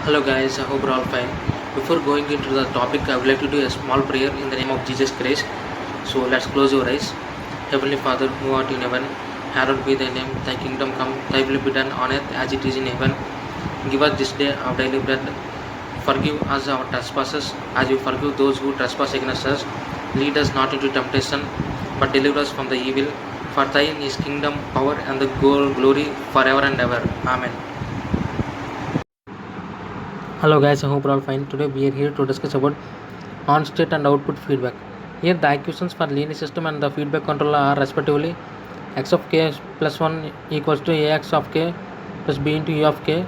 Hello guys, I hope you're all fine. Before going into the topic, I would like to do a small prayer in the name of Jesus Christ. So let's close your eyes. Heavenly Father, who art in heaven, hallowed be thy name. Thy kingdom come, thy will be done on earth as it is in heaven. Give us this day our daily bread. Forgive us our trespasses as we forgive those who trespass against us. Lead us not into temptation, but deliver us from the evil. For thine is kingdom, power, and the glory forever and ever. Amen. Hello guys, I hope you're all fine. Today we are here to discuss about on-state and output feedback. Here the equations for linear system and the feedback controller are respectively x of k plus 1 equals to ax of k plus b into u of k,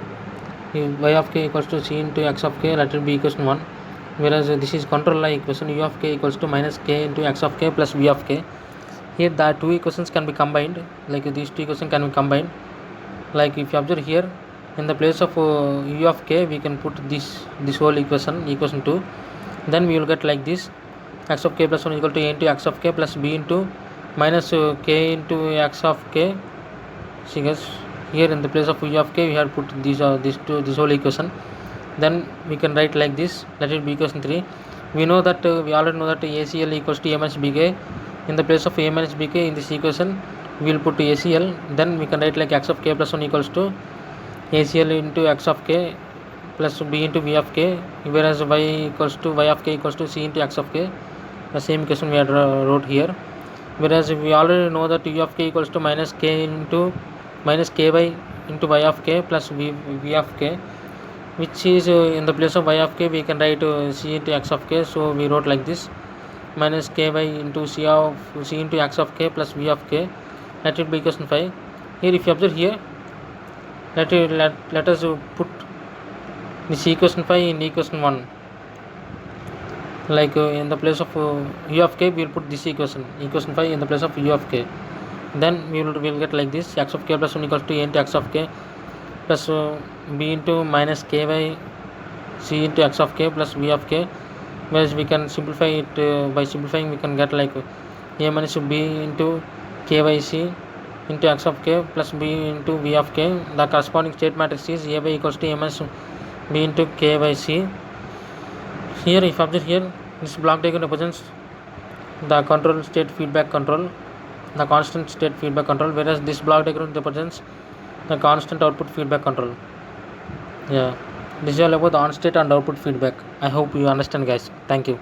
y of k equals to c into x of k, let it be equation 1. Whereas this is controller equation, u of k equals to minus k into x of k plus b of k. Here the two equations can be combined, like these two equations can be combined. Like if you observe here, in the place of u of k we can put this whole equation 2, then we will get like this: x of k plus 1 equal to a into x of k plus b into minus k into x of k. See guys, here in the place of u of k we have put this whole equation, then we can write like this, let it be equation 3. We know that we already know that ACL equals to a minus bk. In the place of a minus bk in this equation we will put ACL, then we can write like x of k plus 1 equals to ACL into x of k plus b into v of k, whereas y equals to y of k equals to c into x of k. The same equation we had wrote here. Whereas we already know that u of k equals to minus k into minus ky into y of k plus v of k, which is in the place of y of k we can write c into x of k. So we wrote like this: minus ky into c into x of k plus v of k. Let it be equation 5. Here if you observe here, let us put this equation 5 in equation 1. Like in the place of u of k we will put this equation 5 in the place of u of k. Then we will get like this: x of k plus 1 equals to a into x of k plus b into minus ky c into x of k plus v of k. Whereas we can simplify it, by simplifying we can get like a minus b into kyc into x of k plus b into v of k. The corresponding state matrix is a by equals to a minus b into kyc. Here if observe here, this block diagram represents the control state feedback control, the constant state feedback control, whereas this block diagram represents the constant output feedback control. Yeah, this is all about the on state and output feedback. I hope you understand guys. Thank you.